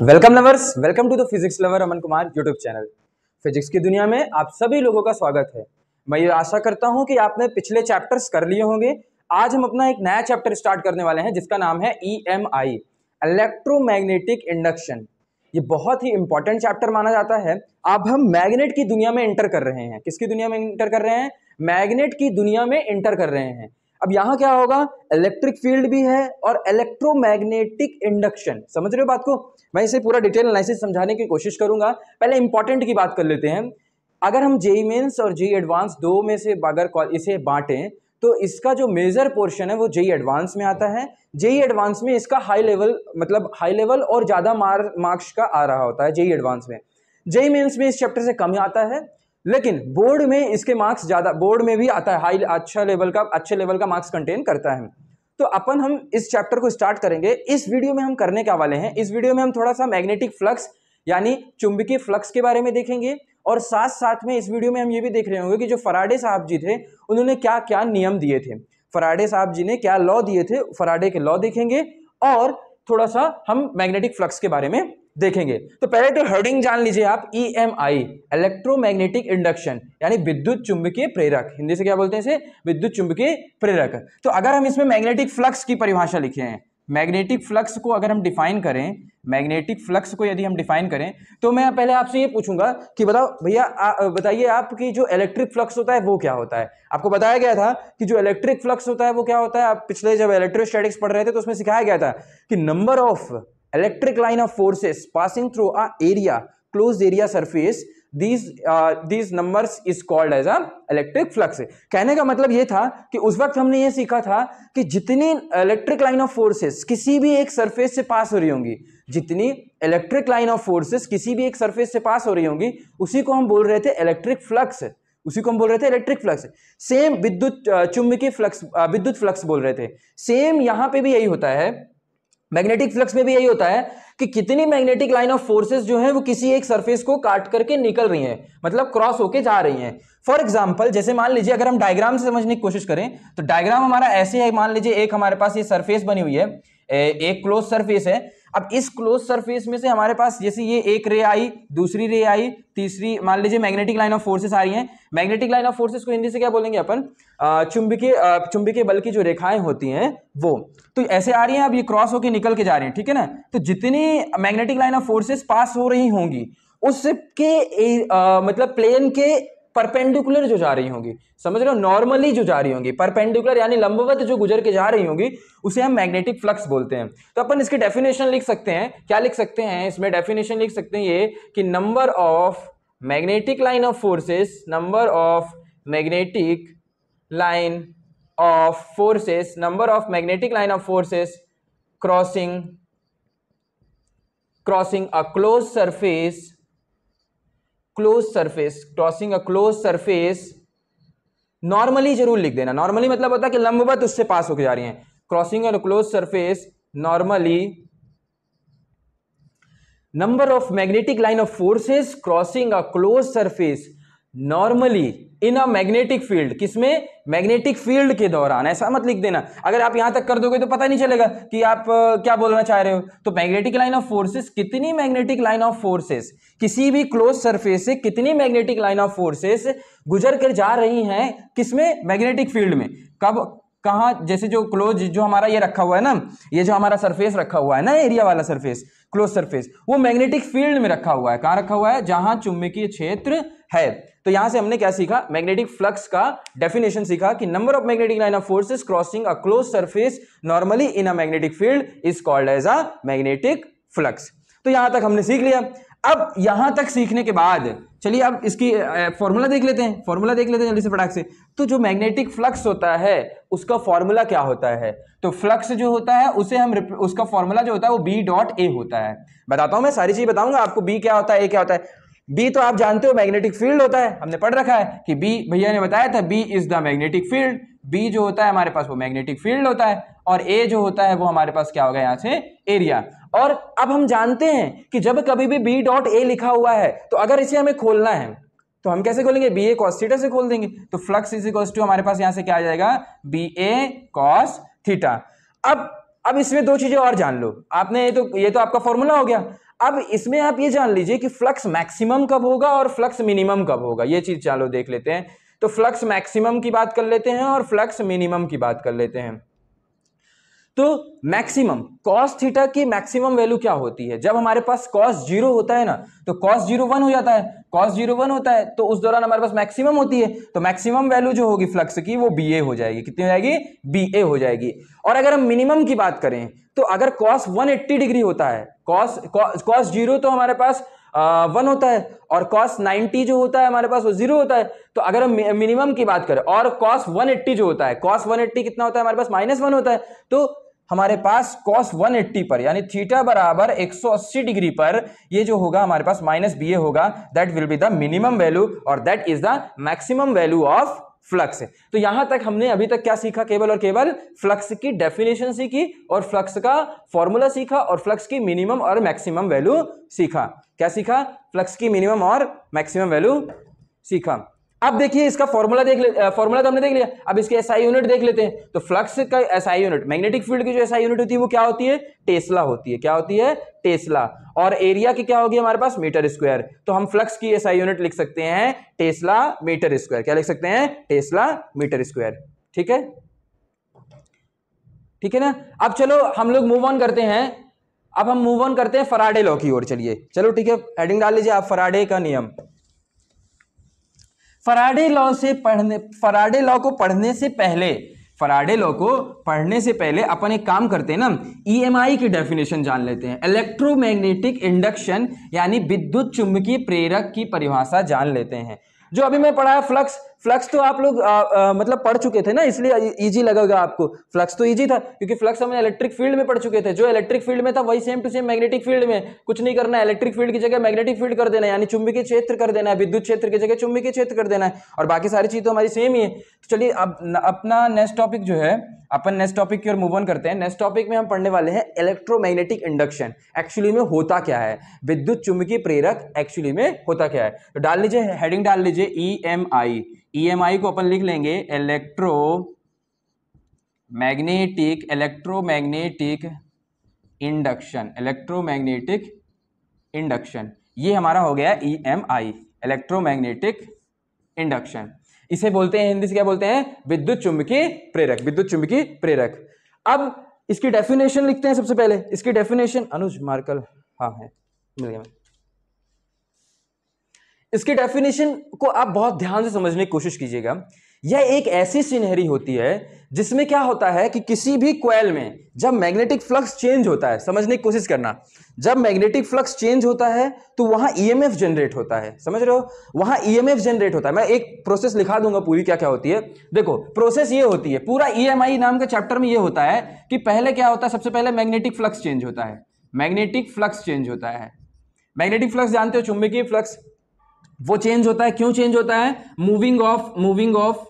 Welcome lovers, welcome to the physics lover Aman Kumar YouTube channel. Physics की दुनिया में आप सभी लोगों का स्वागत है। मैं ये आशा करता हूं कि आपने पिछले चैप्टर्स कर लिए होंगे। आज हम अपना एक नया चैप्टर स्टार्ट करने वाले हैं जिसका नाम है EMI, इलेक्ट्रोमैग्नेटिक इंडक्शन। ये बहुत ही इंपॉर्टेंट चैप्टर माना जाता है। अब हम मैग्नेट की दुनिया में इंटर कर रहे हैं। किसकी दुनिया में इंटर कर रहे हैं? मैग्नेट की दुनिया में इंटर कर रहे हैं। अब यहां क्या होगा? इलेक्ट्रिक फील्ड भी है और इलेक्ट्रोमैग्नेटिक इंडक्शन। समझ रहे हो बात को? मैं इसे पूरा डिटेल एनालिसिस समझाने की कोशिश करूंगा। पहले इंपॉर्टेंट की बात कर लेते हैं। अगर हम जेईई मेंस और जेईई एडवांस दो में से अगर इसे बांटें तो इसका जो मेजर पोर्शन है वो जेईई एडवांस में आता है। जेईई एडवांस में इसका हाई लेवल और ज्यादा मार्क्स का आ रहा होता है जेईई एडवांस में। जेईई मेंस में इस चैप्टर से कम आता है, लेकिन बोर्ड में इसके मार्क्स ज्यादा, बोर्ड में भी आता है, अच्छे लेवल का मार्क्स कंटेन करता है। तो अपन हम इस चैप्टर को स्टार्ट करेंगे। इस वीडियो में हम करने क्या वाले हैं? इस वीडियो में हम थोड़ा सा मैग्नेटिक फ्लक्स यानी चुंबकीय फ्लक्स के बारे में देखेंगे और साथ साथ में इस वीडियो में हम ये भी देख रहे होंगे कि जो फराडे साहब जी थे उन्होंने क्या क्या नियम दिए थे, फराडे साहब जी ने क्या लॉ दिए थे, फराडे के लॉ देखेंगे और थोड़ा सा हम मैग्नेटिक फ्लक्स के बारे में देखेंगे। तो पहले तो हेडिंग जान लीजिए आप, EMI, इलेक्ट्रोमैग्नेटिक इंडक्शन यानी विद्युत चुंबकीय प्रेरक। हिंदी से क्या बोलते हैं इसे? विद्युत चुंबकीय प्रेरक। तो अगर हम इसमें मैग्नेटिक फ्लक्स की परिभाषा लिखे हैं, मैग्नेटिक फ्लक्स को अगर हम डिफाइन करें, मैग्नेटिक फ्लक्स को यदि हम डिफाइन करें तो मैं पहले आपसे ये पूछूंगा कि बताओ भैया, बताइए आप कि जो इलेक्ट्रिक फ्लक्स होता है वो क्या होता है? आपको बताया गया था कि जो इलेक्ट्रिक फ्लक्स होता है वो क्या होता है। आप पिछले जब इलेक्ट्रोस्टैटिक्स पढ़ रहे थे तो उसमें सिखाया गया था कि number of electric line of forces passing through a closed area surface, these numbers is called as a electric flux। कहने का मतलब ये था कि उस वक्त हमने ये सीखा था कि जितनी इलेक्ट्रिक लाइन ऑफ फोर्सेस किसी भी एक सरफेस से पास हो रही होंगी, जितनी इलेक्ट्रिक लाइन ऑफ फोर्सेस किसी भी एक सरफेस से पास हो रही होंगी, उसी को हम बोल रहे थे इलेक्ट्रिक फ्लक्स, उसी को हम बोल रहे थे इलेक्ट्रिक फ्लक्स। सेम विद्युत चुंबकीय फ्लक्स, विद्युत फ्लक्स बोल रहे थे। सेम यहां पे भी यही होता है, मैग्नेटिक फ्लक्स में भी यही होता है कि कितनी मैग्नेटिक लाइन ऑफ फोर्सेस जो है वो किसी एक सरफेस को काट करके निकल रही हैं, मतलब क्रॉस होके जा रही हैं। फॉर एग्जांपल, जैसे मान लीजिए अगर हम डायग्राम से समझने की कोशिश करें तो डायग्राम हमारा ऐसे है। मान लीजिए एक हमारे पास ये सरफेस बनी हुई है, एक क्लोज सरफेस है। अब इस क्लोज सरफेस में से हमारे पास जैसे ये एक रे आई, दूसरी रे आई, तीसरी, मान लीजिए मैग्नेटिक लाइन ऑफ फोर्सेस आ रही हैं। मैग्नेटिक लाइन ऑफ फोर्सेस को हिंदी से क्या बोलेंगे अपन? चुंबकीय बल की जो रेखाएं होती हैं वो तो ऐसे आ रही हैं। अब ये क्रॉस होकर निकल के जा रही हैं, ठीक है ना। तो जितनी मैग्नेटिक लाइन ऑफ फोर्सेस पास हो रही होंगी उसके मतलब प्लेन के परपेंडिकुलर जो जा रही होंगी, समझ रहे हो, नॉर्मली जो जा रही होंगी, परपेंडिकुलर यानी लंबवत जो गुजर के जा रही होंगी, उसे हम मैग्नेटिक फ्लक्स बोलते हैं। तो अपन इसकी डेफिनेशन लिख सकते हैं। क्या लिख सकते हैं इसमें? डेफिनेशन लिख सकते हैं ये कि number of magnetic line of forces, number of magnetic line of forces, number of magnetic line of forces crossing a close surface, normally जरूर लिख देना। नॉर्मली मतलब होता है कि लंबवत उससे पास होकर जा रही हैं। Crossing a close surface normally, number of magnetic line of forces crossing a close surface normally in a magnetic field. किसमें? मैग्नेटिक फील्ड के दौरान। ऐसा मत लिख देना, अगर आप यहां तक कर दोगे तो पता नहीं चलेगा कि आप क्या बोलना चाह रहे हो। तो मैग्नेटिक लाइन ऑफ फोर्सेस, कितनी मैग्नेटिक लाइन ऑफ फोर्सेस किसी भी क्लोज सरफेस से, कितनी मैग्नेटिक लाइन ऑफ फोर्सेस गुजर कर जा रही हैं, किसमें? मैग्नेटिक फील्ड में। कब, कहां? जैसे जो क्लोज, जो हमारा ये रखा हुआ है ना, ये जो हमारा सरफेस रखा हुआ है ना, एरिया वाला सरफेस, क्लोज सरफेस, वो मैग्नेटिक फील्ड में रखा हुआ है। कहां रखा हुआ है? जहां चुंबकीय क्षेत्र है। तो यहां से हमने क्या सीखा? मैग्नेटिक फ्लक्स का डेफिनेशन सीखा कि number of magnetic line of forces crossing a close surface normally in a magnetic field is called as a magnetic flux. तो यहां तक हमने सीख लिया। अब यहां तक सीखने के बाद चलिए अब इसकी फॉर्मूला देख लेते हैं, जल्दी से फटाक से। तो जो मैग्नेटिक फ्लक्स होता है उसका फॉर्मूला क्या होता है? तो फ्लक्स जो होता है उसे हम, उसका फॉर्मूला जो होता है वो B.A होता है। बताता हूं, मैं सारी चीज बताऊंगा आपको। B क्या होता है, A क्या होता है। बी तो आप जानते हो मैग्नेटिक फील्ड होता है, हमने पढ़ रखा है कि बी, भैया ने बताया था, B is the magnetic field. B जो होता है हमारे पास वो मैग्नेटिक फील्ड होता है, और ए जो होता है वो हमारे पास क्या होगा यहाँ से? एरिया। और अब हम जानते हैं कि जब कभी भी B.A लिखा हुआ है तो अगर इसे हमें खोलना है तो हम कैसे खोलेंगे? BA cos थीटा से खोल देंगे। तो फ्लक्स इज इक्वल टू हमारे पास यहां से क्या आ जाएगा? BA cos theta. अब इसमें दो चीजें और जान लो आपने। ये तो आपका फॉर्मूला हो गया। अब इसमें आप ये जान लीजिए कि फ्लक्स मैक्सिमम कब होगा और फ्लक्स मिनिमम कब होगा, ये चीज चलो देख लेते हैं। तो फ्लक्स मैक्सिमम की बात कर लेते हैं और फ्लक्स मिनिमम की बात कर लेते हैं। तो मैक्सिमम cos थीटा की मैक्सिमम वैल्यू क्या होती है? जब हमारे पास cos 0 होता है ना, तो cos 0 1 हो जाता है, cos 0 1 होता है, तो उस दौरान हमारे पास मैक्सिमम होती है, तो मैक्सिमम वैल्यू जो होगी फ्लक्स की वो BA हो जाएगी। कितनी हो जाएगी? BA हो जाएगी। और अगर हम मिनिमम की बात करें तो अगर cos 180 डिग्री होता है, cos 0 तो हमारे पास 1 होता है और cos 90 जो होता है हमारे पास वो 0 होता है। तो अगर हम मिनिमम की बात करें और cos 180 जो होता है, cos 180 कितना होता है हमारे पास? -1 होता है। तो हमारे पास cos 180 पर यानी थीटा बराबर 180 डिग्री पर ये जो होगा हमारे पास -BA होगा, that will be the minimum value और that is the maximum value of flux. तो यहां तक हमने अभी तक क्या सीखा? केवल और केवल फ्लक्स की डेफिनेशन सीखी और फ्लक्स का फॉर्मूला सीखा और फ्लक्स की मिनिमम और मैक्सिमम वैल्यू सीखा। क्या सीखा? फ्लक्स की मिनिमम और मैक्सिमम वैल्यू सीखा। अब देखिए इसका फॉर्मूला फॉर्मूला तो हमने देख लिया, अब इसके एसआई यूनिट देख लेते हैं। तो फ्लक्स का एसआई यूनिट, मैग्नेटिक फील्ड की जो एसआई यूनिट होती है वो क्या होती है? टेस्ला होती है। क्या होती है? टेस्ला। और एरिया की क्या होगी हमारे पास? Metre square. तो हम फ्लक्स की एसआई यूनिट लिख सकते हैं टेस्ला मीटर स्क्वायर। क्या लिख सकते हैं? Tesla meter square. ठीक है, ठीक है ना। अब चलो हम लोग मूव ऑन करते हैं। अब हम मूव ऑन करते हैं फराडे लॉ की ओर। चलिए चलो ठीक है, हेडिंग डाल लीजिए आप, फराडे का नियम। फराडे लॉ को पढ़ने से पहले अपन एक काम करते हैं ना, EMI की डेफिनेशन जान लेते हैं। इलेक्ट्रोमैग्नेटिक इंडक्शन यानी विद्युत चुंबकीय प्रेरक की परिभाषा जान लेते हैं। जो अभी मैं पढ़ाया फ्लक्स तो आप लोग मतलब पढ़ चुके थे ना, इसलिए इजी लगेगा आपको। फ्लक्स तो इजी था क्योंकि फ्लक्स हमने इलेक्ट्रिक फील्ड में पढ़ चुके थे। जो इलेक्ट्रिक फील्ड में था वही same to same magnetic field में। कुछ नहीं करना है, इलेक्ट्रिक फील्ड की जगह मैग्नेटिक फील्ड कर देना है, यानी चुंबकीय क्षेत्र कर देना है, विद्युत क्षेत्र की जगह चुंबकीय क्षेत्र कर देना है, और बाकी सारी चीज तो हमारी सेम ही है। तो चलिए अब अपना नेक्स्ट टॉपिक जो है, अपन नेक्स्ट टॉपिक की ओर मूव ऑन करते हैं। नेक्स्ट टॉपिक में हम पढ़ने वाले हैं इलेक्ट्रोमैग्नेटिक इंडक्शन एक्चुअली में होता क्या है, विद्युत चुंबकीय प्रेरक एक्चुअली में होता क्या है। तो डाल लीजिए, हेडिंग डाल लीजिए EMI को अपन लिख लेंगे इलेक्ट्रोमैग्नेटिक इंडक्शन। ये हमारा हो गया EMI, इलेक्ट्रोमैग्नेटिक इंडक्शन। इसे बोलते हैं हिंदी से क्या बोलते हैं? विद्युत चुंबकीय प्रेरक। अब इसकी डेफिनेशन लिखते हैं सबसे पहले। इसकी डेफिनेशन अनुज मार्कल, हाँ है, मिल गया। इसकी डेफिनेशन को आप बहुत ध्यान से समझने की कोशिश कीजिएगा। यह एक ऐसी सीनरी होती है जिसमें क्या होता है कि किसी भी कॉइल में जब मैग्नेटिक फ्लक्स चेंज होता है, समझने की कोशिश करना, जब मैग्नेटिक फ्लक्स चेंज होता है तो वहां EMF जनरेट होता है। समझ रहे हो? वहां EMF जनरेट होता है। मैं एक प्रोसेस लिखा दूंगा पूरी क्या क्या होती है। देखो प्रोसेस ये होती है, पूरा EMI नाम के चैप्टर में ये होता है कि पहले क्या होता है, सबसे पहले मैग्नेटिक फ्लक्स चेंज होता है। मैग्नेटिक फ्लक्स जानते हो, चुंबकीय फ्लक्स, वो चेंज होता है। क्यों चेंज होता है? मूविंग ऑफ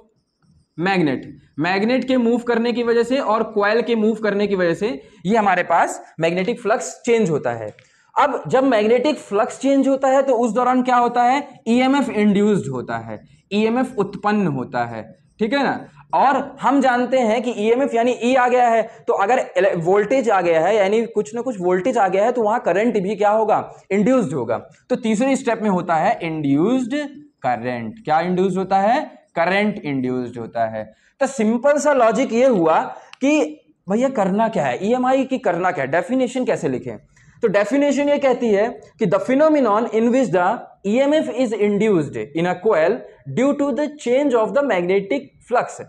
मैग्नेट के मूव करने की वजह से और कॉइल के मूव करने की वजह से ये हमारे पास मैग्नेटिक फ्लक्स चेंज होता है। अब जब मैग्नेटिक फ्लक्स चेंज होता है तो उस दौरान क्या होता है? EMF इंड्यूस्ड होता है, EMF उत्पन्न होता है। ठीक है ना। और हम जानते हैं कि EMF यानी E आ गया है, तो अगर वोल्टेज आ गया है यानी कुछ ना कुछ वोल्टेज आ गया है तो वहां करंट भी क्या होगा? इंड्यूस्ड होगा। तो तीसरे स्टेप में होता है इंड्यूस्ड करंट। क्या इंड्यूस्ड होता है? करंट इंड्यूस्ड होता है। तो सिंपल सा लॉजिक ये हुआ कि भैया करना क्या है, EMI की करना क्या है, डेफिनेशन कैसे लिखें? तो डेफिनेशन ये कहती है कि the phenomenon in which the EMF is induced in a coil due to the change of the magnetic flux.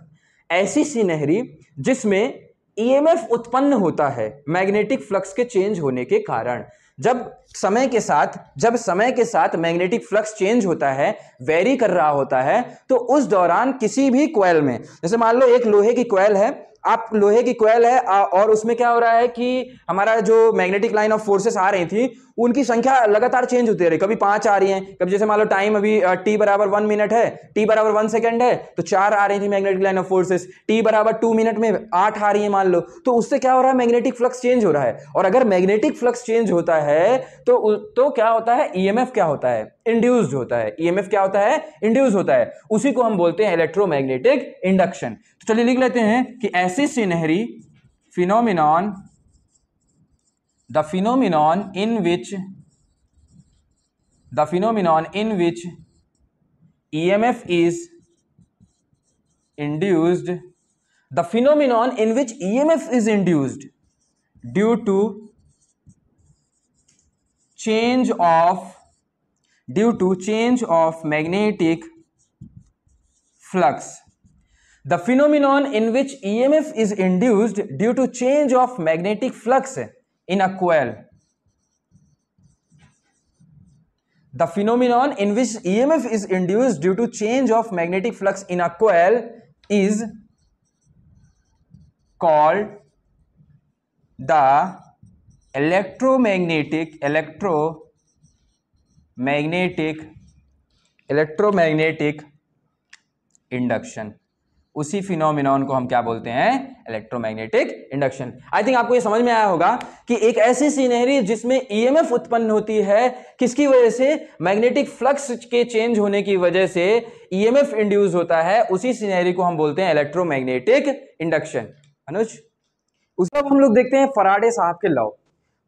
ऐसी सीनरी जिसमें EMF उत्पन्न होता है मैग्नेटिक फ्लक्स के चेंज होने के कारण। जब समय के साथ मैग्नेटिक फ्लक्स चेंज होता है, वेरी कर रहा होता है, तो उस दौरान किसी भी कॉइल में, जैसे मान लो एक लोहे की कॉइल है, और उसमें क्या हो रहा है कि हमारा जो मैग्नेटिक लाइन ऑफ फोर्सेस आ रही थी उनकी संख्या लगातार चेंज होती रही। कभी 5 आ रही हैं, कभी जैसे मान लो टाइम अभी t बराबर 1 मिनट है, t बराबर 1 सेकंड है, तो 4 आ रही थी magnetic line of forces. t बराबर 2 मिनट में 8 आ रही है मान लो, तो उससे क्या हो रहा है? मैग्नेटिक फ्लक्स चेंज हो रहा है। और अगर मैग्नेटिक फ्लक्स चेंज होता है तो क्या होता है? EMF क्या होता है? इंड्यूस्ड होता है। EMF क्या होता है? इंड्यूस होता है। उसी को हम बोलते हैं इलेक्ट्रोमैग्नेटिक इंडक्शन। तो चलिए लिख लेते हैं कि ऐसी scenery the phenomenon in which the phenomenon in which EMF is induced, the phenomenon in which EMF is induced due to change of magnetic flux. The phenomenon in which EMF is induced due to change of magnetic flux in a coil. The phenomenon in which EMF is induced due to change of magnetic flux in a coil is called the electromagnetic induction. उसी phenomenon को हम क्या बोलते हैं? Electromagnetic induction. I think आपको ये समझ में आया होगा कि एक ऐसी सीनरी जिसमें ईएमएफ उत्पन्न होती है, किसकी वजह से? मैग्नेटिक फ्लक्स के चेंज होने की वजह से ईएमएफ इंड्यूस होता है. उसी सीनरी को हम बोलते हैं इलेक्ट्रोमैग्नेटिक इंडक्शन. अनुज, उसके बाद हम लोग देखते हैं फराडे साहब के लॉ.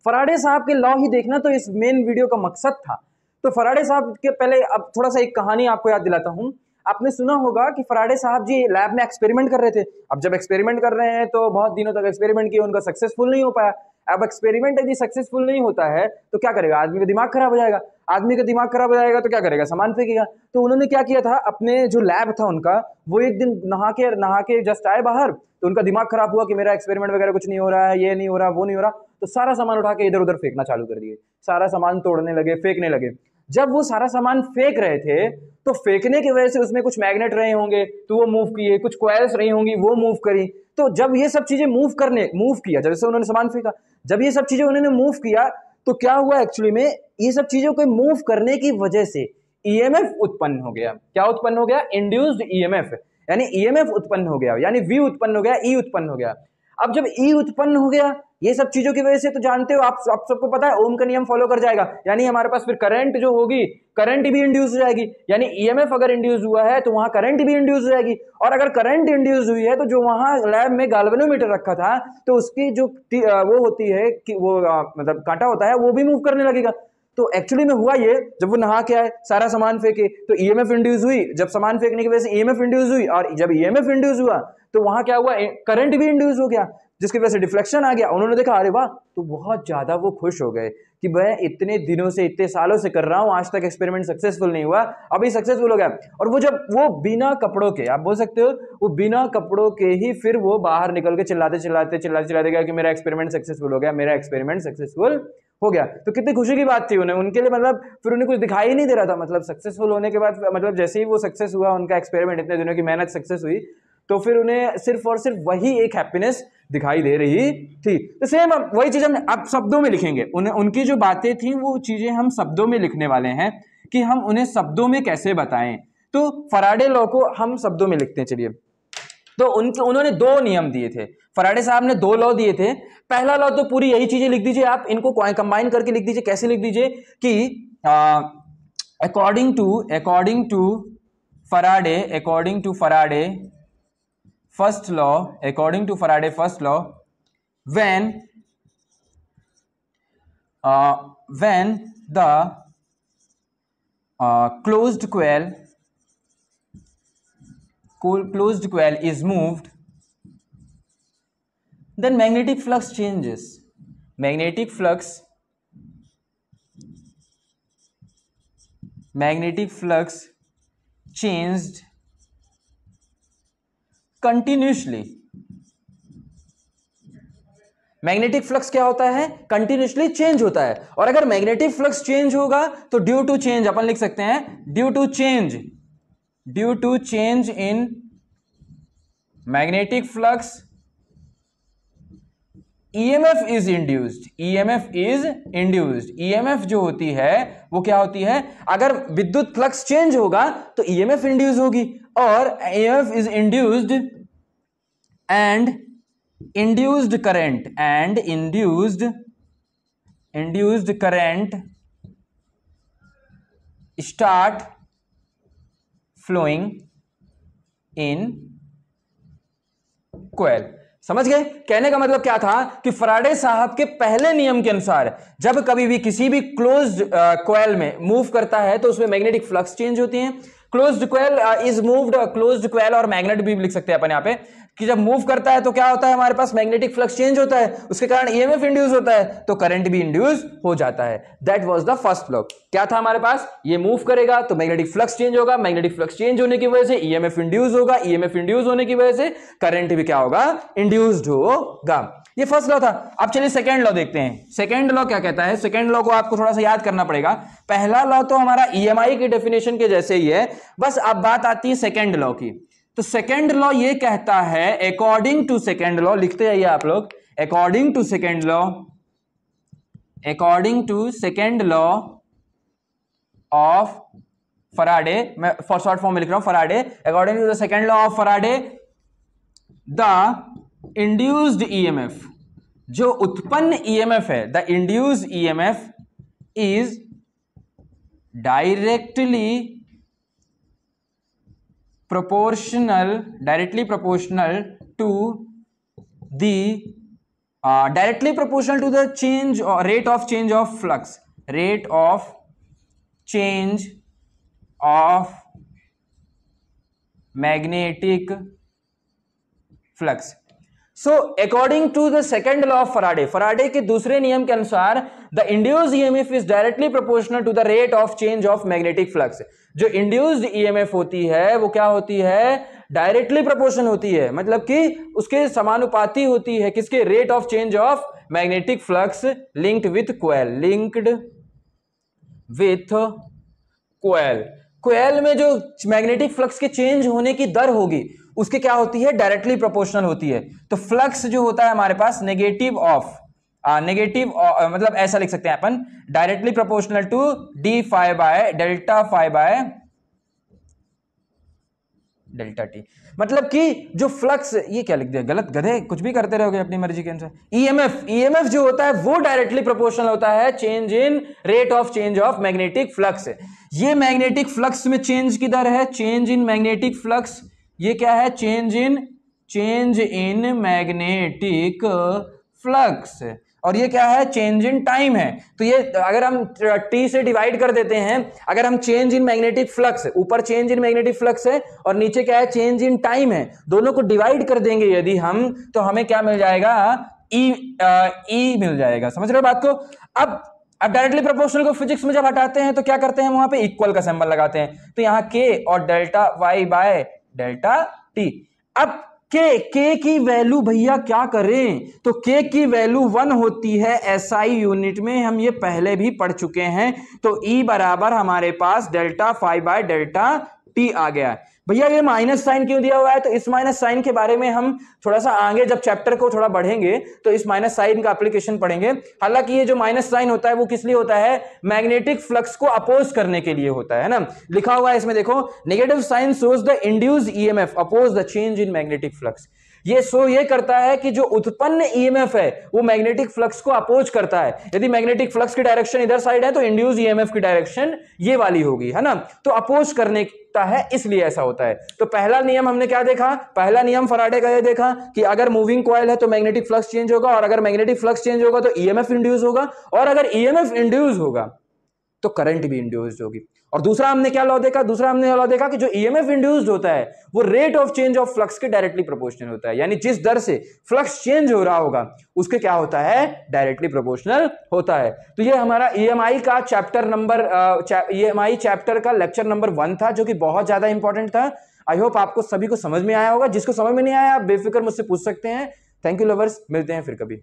फराडे साहब के लॉ ही देखना तो इस मेन वीडियो का मकसद था. तो फराडे साहब के पहले अब थोड़ा सा एक कहानी आपको याद दिलाता हूं. आपने सुना होगा कि फराडे साहब जी लैब में एक्सपेरिमेंट कर रहे थे. अब जब एक्सपेरिमेंट कर रहे हैं तो बहुत दिनों तक एक्सपेरिमेंट किया, उनका सक्सेसफुल नहीं हो पाया. अब एक्सपेरिमेंट यदि सक्सेसफुल नहीं होता है तो क्या करेगा? आदमी का दिमाग खराब हो जाएगा. आदमी का दिमाग खराब हो जाएगा तो क्या करेगा? सामान फेंकेगा. तो उन्होंने क्या किया था, अपने जो लैब था उनका, वो एक दिन नहा के जस्ट आए बाहर, तो उनका दिमाग खराब हुआ कि मेरा एक्सपेरिमेंट वगैरह कुछ नहीं हो रहा है, ये नहीं हो रहा, वो नहीं हो रहा. तो सारा सामान उठा के इधर उधर फेंकना चालू कर दिए. सारा सामान तोड़ने लगे, फेंकने लगे. जब वो सारा सामान फेंक रहे थे तो फेंकने की वजह से उसमें कुछ मैग्नेट रहे होंगे तो वो मूव किए, कुछ कॉइल्स रही होंगी वो मूव करी. तो जब ये सब चीजें मूव किया, जब से उन्होंने सामान फेंका, जब ये सब चीजें उन्होंने मूव किया तो क्या हुआ एक्चुअली में? ये सब चीजों को मूव करने की वजह से ईएमएफ उत्पन्न हो गया. क्या उत्पन्न हो गया? Induced EMF. यानी ईएमएफ उत्पन्न हो गया, यानी वी उत्पन्न हो गया, ई उत्पन्न हो गया. अब जब ई उत्पन्न हो गया ये सब चीजों की वजह से, तो जानते हो आप सबको पता है ओम का नियम फॉलो कर जाएगा. यानी हमारे पास फिर करंट जो होगी, करंट भी इंड्यूस हो जाएगी. यानी ईएमएफ अगर इंड्यूस हुआ है तो वहां करंट भी इंड्यूस हो जाएगी. और अगर करंट इंड्यूस हुई है तो जो वहां लैब में गैल्वेनोमीटर रखा था तो उसकी जो वो होती है कि वो मतलब कांटा होता है, वो भी मूव करने लगेगा. तो एक्चुअली में हुआ ये, जब वो नहा के आए, सारा सामान फेंके तो ईएमएफ इंड्यूस हुई. जब सामान फेंकने की वजह से ईएमएफ इंड्यूस हुई, और जब ईएमएफ इंड्यूस हुआ तो वहां क्या हुआ? करंट भी इंड्यूस हो गया, जिसकी वजह से डिफ्लेक्शन आ गया. उन्होंने देखा, अरे वाह, तो बहुत ज्यादा वो खुश हो गए कि मैं इतने दिनों से, इतने सालों से कर रहा हूं, आज तक एक्सपेरिमेंट सक्सेसफुल नहीं हुआ, अभी सक्सेसफुल हो गया. और वो जब वो बिना कपड़ों के, आप बोल सकते हो, वो बिना कपड़ों के ही फिर वो बाहर निकल के चिल्लाते गया कि मेरा एक्सपेरिमेंट सक्सेसफुल हो गया, मेरा एक्सपेरिमेंट सक्सेसफुल हो गया. तो कितनी खुशी की बात थी उनके लिए. मतलब फिर उन्हें कुछ दिखाई ही नहीं दे रहा था. मतलब सक्सेसफुल होने के बाद, मतलब जैसे ही वो सक्सेस हुआ, उनका एक्सपेरिमेंट, इतने दिनों की मेहनत सक्सेस हुई, तो फिर उन्हें सिर्फ और सिर्फ वही एक हैप्पीनेस दिखाई दे रही थी. तो सेम अब वही चीज हम अब शब्दों में लिखेंगे. उनकी जो बातें थी वो चीजें हम शब्दों में लिखने वाले हैं कि हम उन्हें शब्दों में कैसे बताएं. तो फराडे लॉ को हम शब्दों में लिखते हैं. चलिए, तो उन्होंने दो नियम दिए थे. फराडे साहब ने दो लॉ दिए थे. पहला लॉ तो पूरी यही चीजें लिख दीजिए आप, इनको कंबाइन करके लिख दीजिए. कैसे लिख दीजिए कि according to Faraday first law, according to Faraday first law, when the closed coil is moved, then magnetic flux changes. Magnetic flux changed continuously. Magnetic flux क्या होता है? कंटिन्यूसली चेंज होता है. और अगर मैग्नेटिक फ्लक्स चेंज होगा तो due to change अपन लिख सकते हैं, due to change in magnetic flux EMF is induced. EMF जो होती है वो क्या होती है? अगर विद्युत फ्लक्स चेंज होगा तो ईएमएफ इंड्यूस होगी, और EMF is induced and induced current start flowing in coil. समझ गए? कहने का मतलब क्या था कि फराडे साहब के पहले नियम के अनुसार जब कभी भी किसी भी क्लोज्ड कॉइल में मूव करता है तो उसमें मैग्नेटिक फ्लक्स चेंज होती है। Closed coil is moved, closed coil और मैग्नेट भी लिख सकते हैं अपन यहां पे कि जब मूव करता है तो क्या होता है, हमारे पास मैग्नेटिक फ्लक्स चेंज होता है, उसके कारण ईएमएफ इंड्यूस होता है, तो करंट भी इंड्यूस हो जाता है। That was the first law. क्या था हमारे पास, ये मूव करेगा तो मैग्नेटिक फ्लक्स चेंज होगा, मैग्नेटिक फ्लक्स चेंज होने की वजह से ईएमएफ इंड्यूस होगा, ईएमएफ इंड्यूस होने की वजह से करंट भी क्या होगा, इंड्यूस्ड होगा। ये फर्स्ट लॉ था। अब चलिए सेकंड लॉ देखते हैं। सेकंड लॉ क्या कहता है? सेकंड लॉ को आपको थोड़ा सा याद करना पड़ेगा। पहला लॉ तो हमारा ईएमआई की डेफिनेशन के जैसे ही है, बस अब बात आती है सेकंड लॉ की। तो सेकंड लॉ ये कहता है, अकॉर्डिंग टू सेकंड लॉ, लिखते जाइए आप लोग, according to second law, according to second law of Faraday, मैं फॉर शॉर्ट फॉर्म में लिख रहा हूं Faraday, according to the second law of Faraday, the induced EMF, जो उत्पन्न ईएमएफ है, the induced EMF is directly proportional, directly proportional to the directly proportional to the change or rate of change of flux, rate of change of magnetic flux. So according to the second law of Faraday, Faraday के दूसरे नियम के अनुसार the induced EMF is directly proportional to the rate of change of magnetic flux. जो induced EMF होती है वो क्या होती है, डायरेक्टली प्रोपोर्शन होती है, मतलब कि उसके समानुपाती होती है किसके, rate of change of magnetic flux linked with coil, linked with coil. Coil में जो मैग्नेटिक फ्लक्स के चेंज होने की दर होगी उसके क्या होती है, डायरेक्टली प्रोपोर्शनल होती है। तो फ्लक्स जो होता है हमारे पास नेगेटिव ऑफ मतलब ऐसा लिख सकते हैं अपन, directly proportional to D phi by delta phi by delta T. मतलब कि जो फ्लक्स, ये क्या लिख दिया गलत, गधे कुछ भी करते रहोगे अपनी मर्जी के अनुसार। ईएमएफ जो होता है वो डायरेक्टली प्रोपोर्शनल होता है change in rate of change of magnetic flux. ये मैग्नेटिक फ्लक्स में चेंज की दर है, चेंज इन मैग्नेटिक फ्लक्स। ये क्या है, चेंज इन मैग्नेटिक फ्लक्स। और ये क्या है, चेंज इन टाइम है। तो ये अगर हम टी से डिवाइड कर देते हैं, अगर हम चेंज इन मैग्नेटिक फ्लक्स, ऊपर चेंज इन मैग्नेटिक फ्लक्स है और नीचे क्या है, चेंज इन टाइम है, दोनों को डिवाइड कर देंगे यदि हम, तो हमें क्या मिल जाएगा, ई मिल जाएगा। समझ रहे हो बात को? अब डायरेक्टली प्रोपोर्शनल को फिजिक्स में जब हटाते हैं तो क्या करते हैं, वहां पे इक्वल का सिंबल लगाते हैं। तो यहां के और delta Y by delta T. अब के की वैल्यू भैया क्या करें, तो के की वैल्यू 1 होती है एसआई यूनिट में, हम ये पहले भी पढ़ चुके हैं। तो ई बराबर हमारे पास delta phi by delta T आ गया। भैया ये माइनस साइन क्यों दिया हुआ है, तो इस माइनस साइन के बारे में हम थोड़ा सा आगे जब चैप्टर को थोड़ा बढ़ेंगे तो इस माइनस साइन का एप्लीकेशन पढ़ेंगे। हालांकि ये जो माइनस साइन होता है वो किस लिए होता है, मैग्नेटिक फ्लक्स को अपोज करने के लिए होता है ना। लिखा हुआ है इसमें देखो, negative sign shows the induced EMF oppose the change in magnetic flux. ये करता है कि जो उत्पन्न ईएमएफ है वो मैग्नेटिक फ्लक्स को अपोज करता है। यदि मैग्नेटिक फ्लक्स की डायरेक्शन इधर साइड है तो इंड्यूस्ड ईएमएफ की डायरेक्शन ये वाली होगी, है ना। तो अपोज करने है, इसलिए ऐसा होता है। तो पहला नियम हमने क्या देखा, पहला नियम फराडे का ये देखा कि अगर मूविंग कॉइल है तो मैग्नेटिक फ्लक्स चेंज होगा, और अगर मैग्नेटिक फ्लक्स चेंज होगा तो ईएमएफ इंड्यूस होगा, और अगर ईएमएफ इंड्यूस होगा तो करंट भी इंड्यूस्ड होगी। और दूसरा हमने क्या लॉ देखा, दूसरा हमने लॉ देखा कि जो ईएमएफ इंड्यूस्ड होता है वो rate of change of flux के डायरेक्टली प्रोपोर्शनल होता है, यानी जिस दर से फ्लक्स चेंज हो रहा होगा उसके क्या होता है, डायरेक्टली प्रोपोर्शनल होता है। तो ये हमारा ईएमआई का चैप्टर नंबर ईएमआई चैप्टर का लेक्चर नंबर 1 था, जो कि बहुत ज्यादा इंपॉर्टेंट था। आई होप आपको सभी को समझ में आया होगा। जिसको समझ में नहीं आया आप बेफिक्र मुझसे पूछ सकते हैं। थैंक यू लवर्स, मिलते हैं फिर कभी।